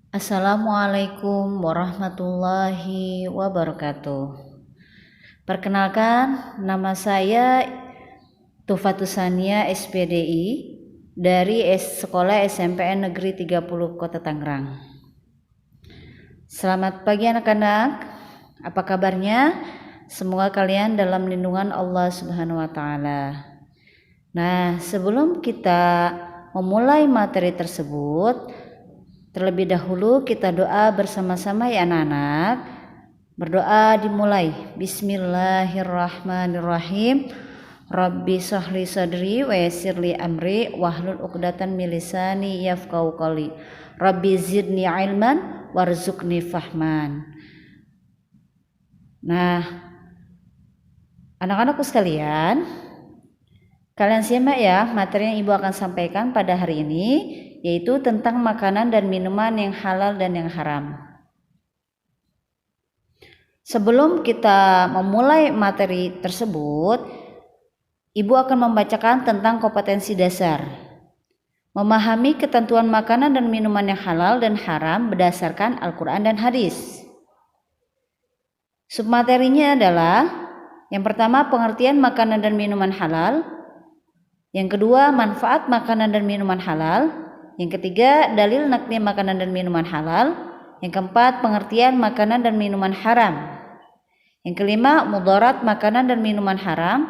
Assalamualaikum warahmatullahi wabarakatuh. Perkenalkan, nama saya Tufatusania SPDI dari Sekolah SMPN Negeri 30 Kota Tangerang. Selamat pagi anak-anak, apa kabarnya? Semoga kalian dalam lindungan Allah Subhanahu wa Ta'ala. Nah, sebelum kita memulai materi tersebut, terlebih dahulu kita doa bersama-sama ya anak-anak. Berdoa dimulai. Bismillahirrahmanirrahim. Rabbi shrahli sadri wa yassirli amri wahlul 'uqdatam min lisani yafqahu qawli. Rabbi zidni ilman warzuqni fahman. Nah, anak-anakku sekalian, kalian simak ya materi yang Ibu akan sampaikan pada hari ini, yaitu tentang makanan dan minuman yang halal dan yang haram. Sebelum kita memulai materi tersebut, Ibu akan membacakan tentang kompetensi dasar. Memahami ketentuan makanan dan minuman yang halal dan haram berdasarkan Al-Quran dan hadis. Submaterinya adalah yang pertama, pengertian makanan dan minuman halal. Yang kedua, manfaat makanan dan minuman halal. Yang ketiga, dalil nakli makanan dan minuman halal. Yang keempat, pengertian makanan dan minuman haram. Yang kelima, mudarat makanan dan minuman haram.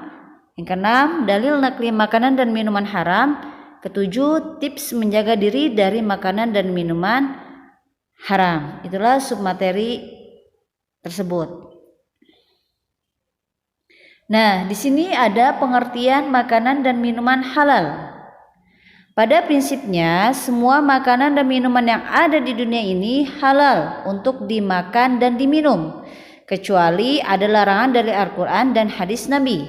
Yang keenam, dalil nakli makanan dan minuman haram. Ketujuh, tips menjaga diri dari makanan dan minuman haram. Itulah submateri tersebut. Nah, di sini ada pengertian makanan dan minuman halal. Pada prinsipnya, semua makanan dan minuman yang ada di dunia ini halal untuk dimakan dan diminum, kecuali ada larangan dari Al-Quran dan hadis Nabi.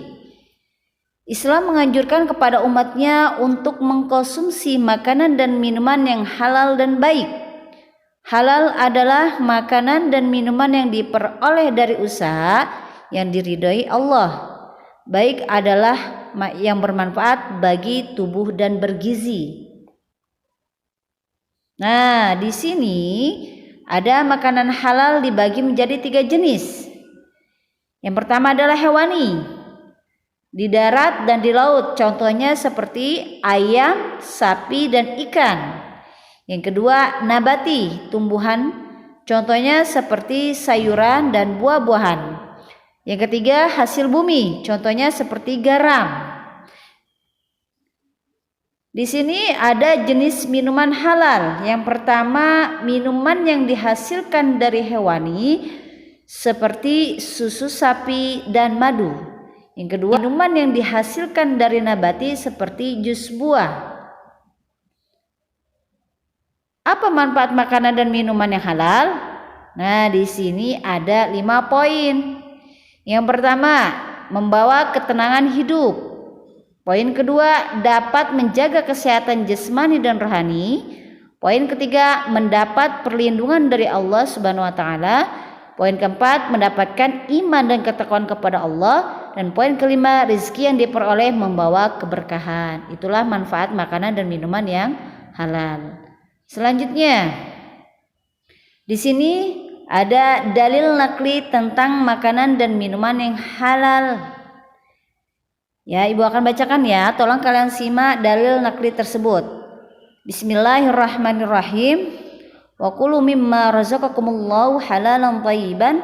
Islam menganjurkan kepada umatnya untuk mengkonsumsi makanan dan minuman yang halal dan baik. Halal adalah makanan dan minuman yang diperoleh dari usaha yang diridhoi Allah. Baik adalah yang bermanfaat bagi tubuh dan bergizi. Nah, di sini ada makanan halal dibagi menjadi 3 jenis. Yang pertama adalah hewani, di darat dan di laut, contohnya seperti ayam, sapi, dan ikan. Yang kedua, nabati, tumbuhan, contohnya seperti sayuran dan buah-buahan. Yang ketiga, hasil bumi, contohnya seperti garam. Di sini ada jenis minuman halal. Yang pertama, minuman yang dihasilkan dari hewani seperti susu sapi dan madu. Yang kedua, minuman yang dihasilkan dari nabati seperti jus buah. Apa manfaat makanan dan minuman yang halal? Nah, di sini ada 5 poin. Yang pertama, membawa ketenangan hidup. Poin kedua, dapat menjaga kesehatan jasmani dan rohani. Poin ketiga, mendapat perlindungan dari Allah Subhanahu wa Ta'ala. Poin keempat, mendapatkan iman dan ketakwaan kepada Allah. Dan poin kelima, rezeki yang diperoleh membawa keberkahan. Itulah manfaat makanan dan minuman yang halal. Selanjutnya, di sini ada dalil nakli tentang makanan dan minuman yang halal. Ya, Ibu akan bacakan ya. Tolong kalian simak dalil nakli tersebut. Bismillahirrahmanirrahim. Wa kulu mimma razaqakumullahu halalan thayyiban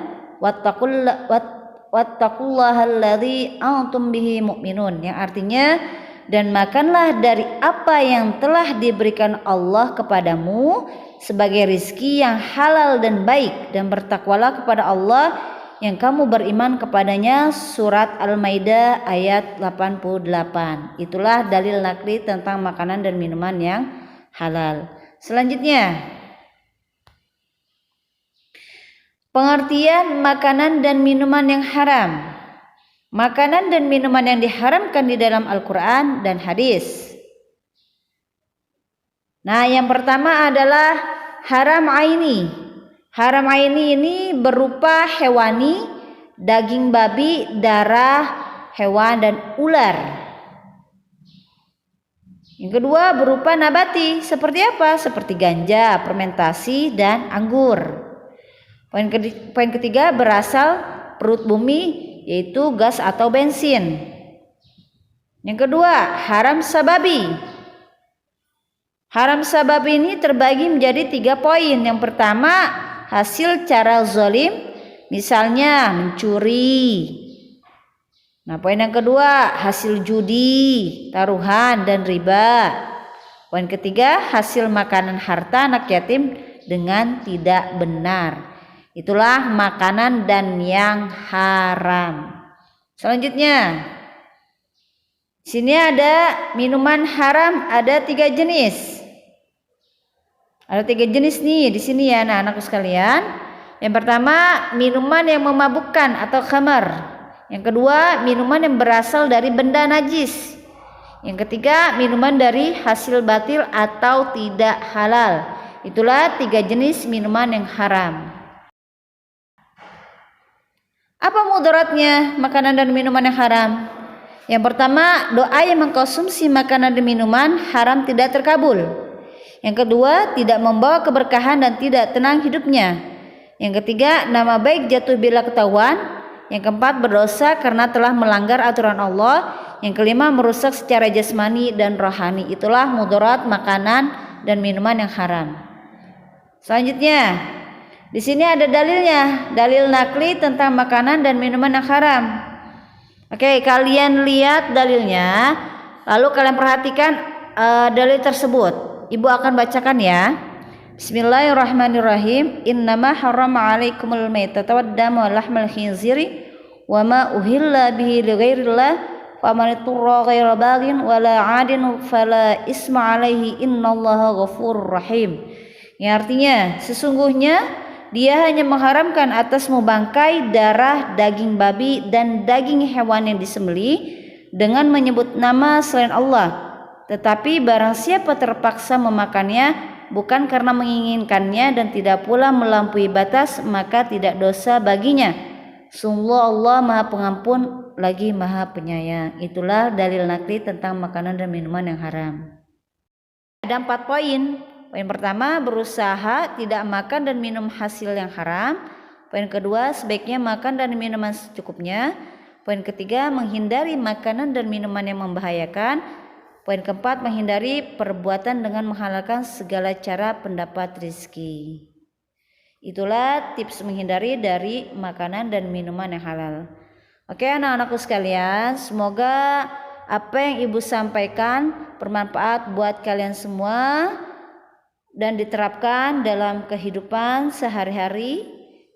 wattaqullaha alladzi antum bihi mu'minun. Yang artinya, dan makanlah dari apa yang telah diberikan Allah kepadamu sebagai rizki yang halal dan baik, dan bertakwalah kepada Allah yang kamu beriman kepadanya. Surat Al-Maidah ayat 88. Itulah dalil nakli tentang makanan dan minuman yang halal. Selanjutnya, pengertian makanan dan minuman yang haram. Makanan dan minuman yang diharamkan di dalam Al-Quran dan hadis. Nah, yang pertama adalah haram aini. Haram aini ini berupa hewani, daging babi, darah hewan, dan ular. Yang kedua berupa nabati. Seperti apa? Seperti ganja, fermentasi, dan anggur. Poin ketiga berasal perut bumi, yaitu gas atau bensin. Yang kedua haram sababi. Haram sababi ini terbagi menjadi 3 poin. Yang pertama hasil cara zalim, misalnya mencuri. Nah, poin yang kedua hasil judi, taruhan, dan riba. Poin ketiga hasil makanan harta anak yatim dengan tidak benar. Itulah makanan dan yang haram. Selanjutnya, sini ada minuman haram, ada 3 jenis. Ada 3 jenis nih di sini ya anak-anakku sekalian. Yang pertama minuman yang memabukkan atau khamar. Yang kedua, minuman yang berasal dari benda najis. Yang ketiga, minuman dari hasil batil atau tidak halal. Itulah 3 jenis minuman yang haram. Apa mudaratnya makanan dan minuman yang haram? Yang pertama, doa yang mengkonsumsi makanan dan minuman haram tidak terkabul. Yang kedua, tidak membawa keberkahan dan tidak tenang hidupnya. Yang ketiga, nama baik jatuh bila ketahuan. Yang keempat, berdosa karena telah melanggar aturan Allah. Yang kelima, merusak secara jasmani dan rohani. Itulah mudarat makanan dan minuman yang haram. Selanjutnya, di sini ada dalilnya, dalil nakli tentang makanan dan minuman yang haram. Oke, kalian lihat dalilnya, lalu kalian perhatikan dalil tersebut. Ibu akan bacakan ya. Bismillahirrahmanirrahim. Innama harrama 'alaikumul maitata wad-dama wa lahmal khinziri wa ma uhilla bihi li ghairillah faman ittara ghaira baghin wala 'adin fala isma 'alaihi innallaha ghafurur rahim. Yang artinya, sesungguhnya dia hanya mengharamkan atasmu bangkai, darah, daging babi dan daging hewan yang disembelih dengan menyebut nama selain Allah. Tetapi barang siapa terpaksa memakannya bukan karena menginginkannya dan tidak pula melampaui batas, maka tidak dosa baginya. Sungguh Allah Maha Pengampun lagi Maha Penyayang. Itulah dalil nakli tentang makanan dan minuman yang haram. Ada 4 poin. Poin pertama, berusaha tidak makan dan minum hasil yang haram. Poin kedua, sebaiknya makan dan minuman secukupnya. Poin ketiga, menghindari makanan dan minuman yang membahayakan. Poin keempat, menghindari perbuatan dengan menghalalkan segala cara pendapat rezeki. Itulah tips menghindari dari makanan dan minuman yang halal. Oke anak-anakku sekalian, semoga apa yang ibu sampaikan bermanfaat buat kalian semua dan diterapkan dalam kehidupan sehari-hari.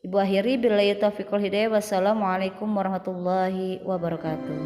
Ibu akhiri billahi taufiq wal hidayah. Wassalamualaikum warahmatullahi wabarakatuh.